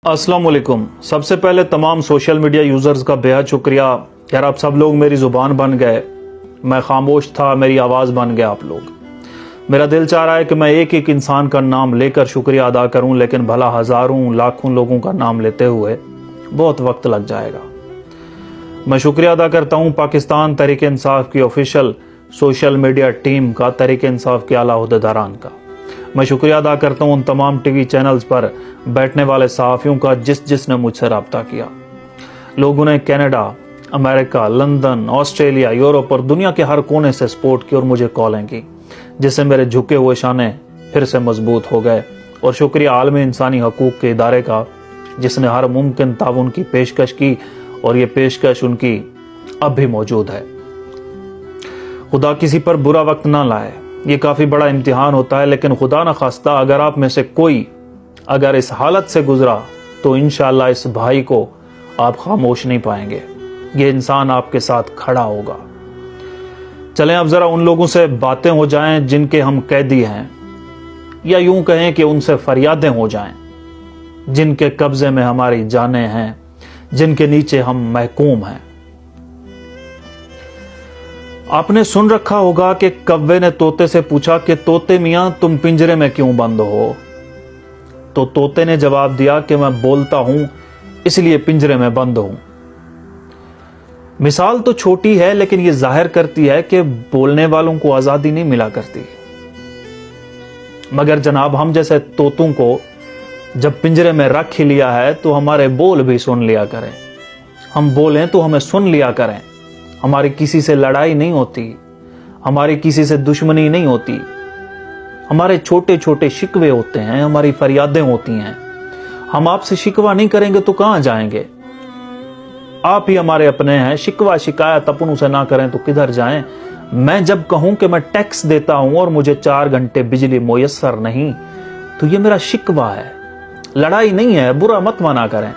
अस्सलाम वालेकुम। सबसे पहले तमाम सोशल मीडिया यूज़र्स का बेहद शुक्रिया यार, आप सब लोग मेरी ज़ुबान बन गए। मैं खामोश था, मेरी आवाज़ बन गए आप लोग। मेरा दिल चाह रहा है कि मैं एक एक इंसान का नाम लेकर शुक्रिया अदा करूं, लेकिन भला हज़ारों लाखों लोगों का नाम लेते हुए बहुत वक्त लग जाएगा। मैं शुक्रिया अदा करता हूं पाकिस्तान तहरीक इंसाफ की ऑफिशियल सोशल मीडिया टीम का, तहरीक इंसाफ के आला ओहदेदारान का। मैं शुक्रिया अदा करता हूं उन तमाम टीवी चैनल्स पर बैठने वाले सहाफ़ियों का जिसने मुझसे रब्ता किया। लोगों ने Canada, America, London, Australia, Europe और दुनिया के हर कोने से सपोर्ट की और मुझे कॉलें की, जिससे मेरे झुके हुए शाने फिर से मजबूत हो गए। और शुक्रिया आलमी इंसानी हकूक़ के इदारे का, जिसने हर मुमकिन ताउन की पेशकश की और ये पेशकश उनकी अब भी मौजूद है। खुदा किसी पर बुरा वक्त ना लाए, ये काफ़ी बड़ा इम्तिहान होता है, लेकिन खुदा न खास्ता अगर आप में से कोई अगर इस हालत से गुजरा तो इंशाअल्लाह इस भाई को आप खामोश नहीं पाएंगे। ये इंसान आपके साथ खड़ा होगा। चलें अब ज़रा उन लोगों से बातें हो जाएं जिनके हम कैदी हैं, या यूं कहें कि उनसे फरियादें हो जाएं, जिनके कब्जे में हमारी जानें हैं, जिनके नीचे हम महकूम हैं। आपने सुन रखा होगा कि कव्वे ने तोते से पूछा कि तोते मियां तुम पिंजरे में क्यों बंद हो? तो तोते ने जवाब दिया कि मैं बोलता हूं इसलिए पिंजरे में बंद हूं। मिसाल तो छोटी है, लेकिन यह जाहिर करती है कि बोलने वालों को आजादी नहीं मिला करती। मगर जनाब, हम जैसे तोतों को जब पिंजरे में रख ही लिया है तो हमारे बोल भी सुन लिया करें। हम बोलें तो हमें सुन लिया करें। हमारी किसी से लड़ाई नहीं होती, हमारी किसी से दुश्मनी नहीं होती। हमारे छोटे छोटे शिकवे होते हैं, हमारी फरियादें होती हैं। हम आपसे शिकवा नहीं करेंगे तो कहां जाएंगे? आप ही हमारे अपने हैं। शिकवा शिकायत अपनों से ना करें तो किधर जाएं? मैं जब कहूं कि मैं टैक्स देता हूं और मुझे 4 घंटे बिजली मुयस्सर नहीं, तो ये मेरा शिकवा है, लड़ाई नहीं है। बुरा मत माना करें।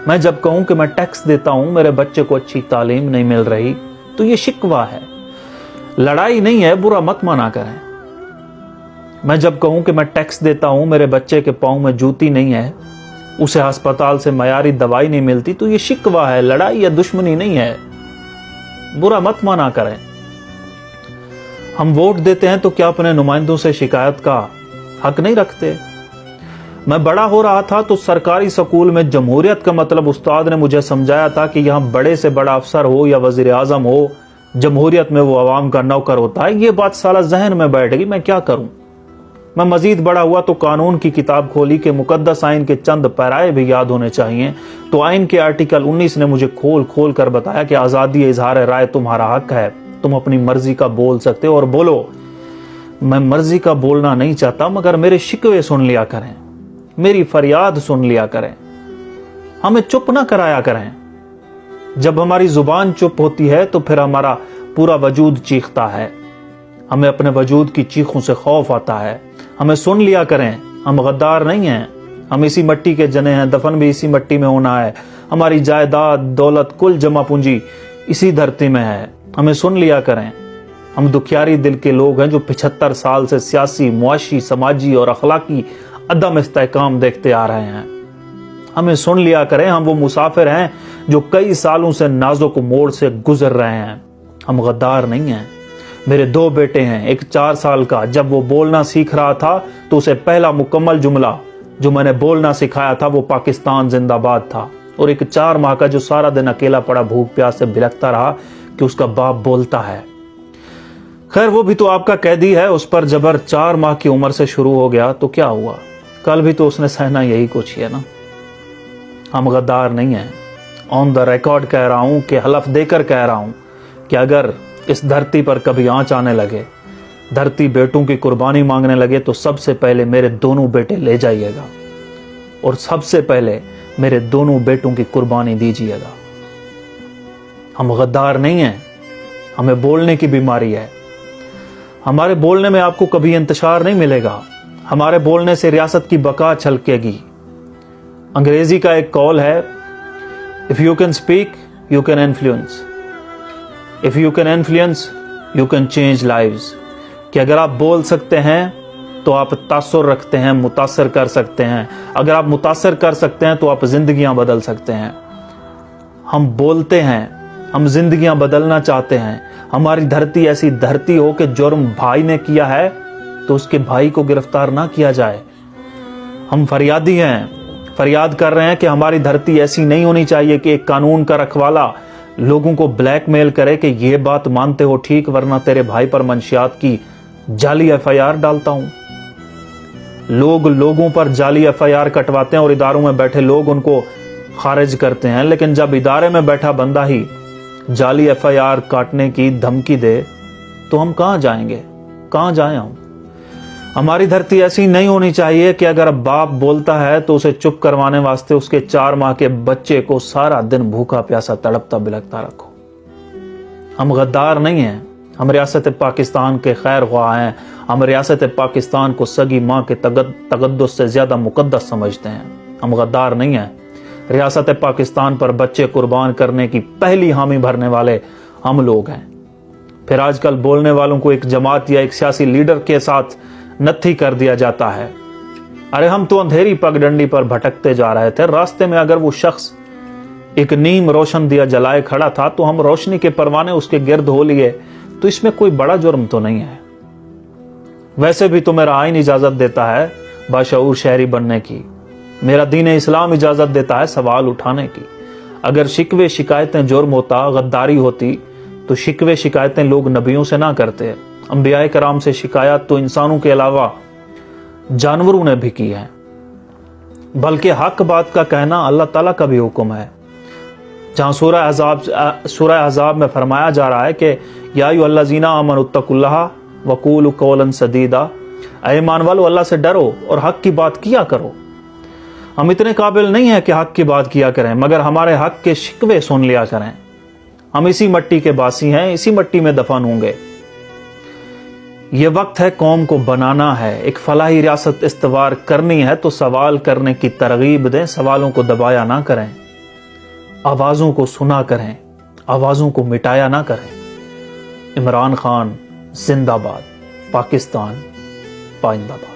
मैं जब कहूं कि मैं टैक्स देता हूं, मेरे बच्चे को अच्छी तालीम नहीं मिल रही, तो ये शिकवा है, लड़ाई नहीं है। बुरा मत माना करें। मैं जब कहूं कि मैं टैक्स देता हूं, मेरे बच्चे के पांव में जूती नहीं है, उसे अस्पताल से मयारी दवाई नहीं मिलती, तो ये शिकवा है, लड़ाई या दुश्मनी नहीं है। बुरा मत माना करें। हम वोट देते हैं तो क्या अपने नुमाइंदों से शिकायत का हक नहीं रखते? मैं बड़ा हो रहा था तो सरकारी स्कूल में जमहूरियत का मतलब उस्ताद ने मुझे समझाया था कि यहां बड़े से बड़ा अफसर हो या वजीर आजम हो, जमहूरियत में वो अवाम का नौकर होता है। ये बात साला जहन में बैठ गई, मैं क्या करूं? मैं मजीद बड़ा हुआ तो कानून की किताब खोली कि मुकद्दस आइन के चंद पैराए भी याद होने चाहिए। तो आइन के आर्टिकल 19 ने मुझे खोल खोल कर बताया कि आज़ादी इजहार राय तुम्हारा हक है, तुम अपनी मर्जी का बोल सकते हो और बोलो। मैं मर्जी का बोलना नहीं चाहता, मगर मेरे शिकवे सुन लिया करें, मेरी फरियाद सुन लिया करें, हमें चुप ना कराया करें। जब हमारी जुबान चुप होती है तो फिर हमारा पूरा वजूद चीखता है, हमें अपने वजूद की चीखों से खौफ आता है। हमें सुन लिया करें, हम गद्दार नहीं हैं, हम इसी मट्टी के जने हैं, दफन भी इसी मट्टी में होना है। हमारी जायदाद, दौलत, कुल जमा पूंजी इसी धरती में है। हमें सुन लिया करें। हम दुखियारी दिल के लोग हैं जो 75 साल से सियासी, मुआशी, समाजी और अखलाकी अदम इस्तेहकाम देखते आ रहे हैं। हमें सुन लिया करें। हम वो मुसाफिर हैं जो कई सालों से नाजुक मोड़ से गुजर रहे हैं। हम गद्दार नहीं हैं। मेरे 2 बेटे हैं, एक 4 साल का। जब वो बोलना सीख रहा था तो उसे पहला मुकम्मल जुमला जो मैंने बोलना सिखाया था वो पाकिस्तान जिंदाबाद था। और एक 4 माह का जो सारा दिन अकेला पड़ा भूख प्यास से बिलखता रहा कि उसका बाप बोलता है। खैर, वो भी तो आपका कैदी है, उस पर जबर 4 माह की उम्र से शुरू हो गया तो क्या हुआ? कल भी तो उसने सहना यही कुछ है ना। हम गद्दार नहीं हैं। ऑन द रिकॉर्ड कह रहा हूं कि हलफ देकर कह रहा हूं कि अगर इस धरती पर कभी आंच आने लगे, धरती बेटों की कुर्बानी मांगने लगे, तो सबसे पहले मेरे दोनों बेटे ले जाइएगा और सबसे पहले मेरे दोनों बेटों की कुर्बानी दीजिएगा। हम गद्दार नहीं हैं। हमें बोलने की बीमारी है। हमारे बोलने में आपको कभी इंतशार नहीं मिलेगा। हमारे बोलने से रियासत की बका छलकेगी। अंग्रेजी का एक कॉल है, if you can speak you can influence, if you can influence you can change lives. कि अगर आप बोल सकते हैं تو آپ تاثر رکھتے ہیں, متاثر کر سکتے ہیں. اگر آپ متاثر کر سکتے ہیں تو آپ زندگیاں بدل سکتے ہیں. ہم بولتے ہیں, ہم زندگیاں بدلنا چاہتے ہیں. ہماری دھرتی ایسی دھرتی ہو کہ جرم بھائی نے کیا ہے تو اس کے بھائی کو گرفتار نہ کیا جائے. ہم فریادی ہیں, فریاد کر رہے ہیں کہ ہماری دھرتی ایسی نہیں ہونی چاہیے کہ ایک قانون کا رکھوالا لوگوں کو بلیک میل کرے کہ یہ بات مانتے ہو ٹھیک, ورنہ تیرے بھائی پر منشیات کی جعلی FIR ڈالتا ہوں. لوگ لوگوں پر جعلی FIR کٹواتے ہیں اور اداروں میں بیٹھے لوگ ان کو خارج کرتے ہیں, لیکن جب ادارے میں بیٹھا بندہ ہی جعلی FIR کاٹنے کی دھمکی دے تو ہم کہاں جائیں گے, کہاں جائیں ہم. ہماری دھرتی ایسی نہیں ہونی چاہیے کہ اگر باپ بولتا ہے تو اسے چپ کروانے واسطے اس کے 4 ماہ کے بچے کو سارا دن بھوکا پیاسا تڑپتا بلکتا رکھو. ہم غدار نہیں ہیں, ہم ریاست پاکستان کے خیر خواہ ہیں. ہم ریاست پاکستان کو سگی ماں کے تقدس سے زیادہ مقدس سمجھتے ہیں. ہم غدار نہیں ہیں. ریاست پاکستان پر بچے قربان کرنے کی پہلی حامی بھرنے والے ہم لوگ ہیں. پھر آج کل بولنے والوں کو ایک جماعت یا ایک سیاسی لیڈر کے ساتھ نتھی کر دیا جاتا ہے. ارے ہم تو اندھیری پگڈنڈی پر بھٹکتے جا رہے تھے, راستے میں اگر وہ شخص ایک نیم روشن دیا جلائے کھڑا تھا تو ہم روشنی کے پروانے اس کے گرد ہو لیے, تو اس میں کوئی بڑا جرم تو نہیں ہے. ویسے بھی تو میرا آئین اجازت دیتا ہے باشعور شہری بننے کی, میرا دین اسلام اجازت دیتا ہے سوال اٹھانے کی. اگر شکوے شکایتیں جرم ہوتا, غداری ہوتی, تو شکوے شکایتیں لوگ نبیوں سے نہ کرتے. انبیاء کرام سے شکایت تو انسانوں کے علاوہ جانوروں نے بھی کی ہے. بلکہ حق بات کا کہنا اللہ تعالیٰ کا بھی حکم ہے, جہاں سورہ احزاب میں فرمایا جا رہا ہے کہ یا ایھا الذین آمنوا اتقوا اللہ وقولوا قولا سدیدا, اے ایمان والو اللہ سے ڈرو اور حق کی بات کیا کرو. ہم اتنے قابل نہیں ہیں کہ حق کی بات کیا کریں, مگر ہمارے حق کے شکوے سن لیا کریں. ہم اسی مٹی کے باسی ہیں, اسی مٹی میں دفن ہوں گے. یہ وقت ہے قوم کو بنانا ہے, ایک فلاحی ریاست استوار کرنی ہے تو سوال کرنے کی ترغیب دیں, سوالوں کو دبایا نہ کریں, آوازوں کو سنا کریں, آوازوں کو مٹایا نہ کریں. عمران خان زندہ باد, پاکستان پائندہ باد.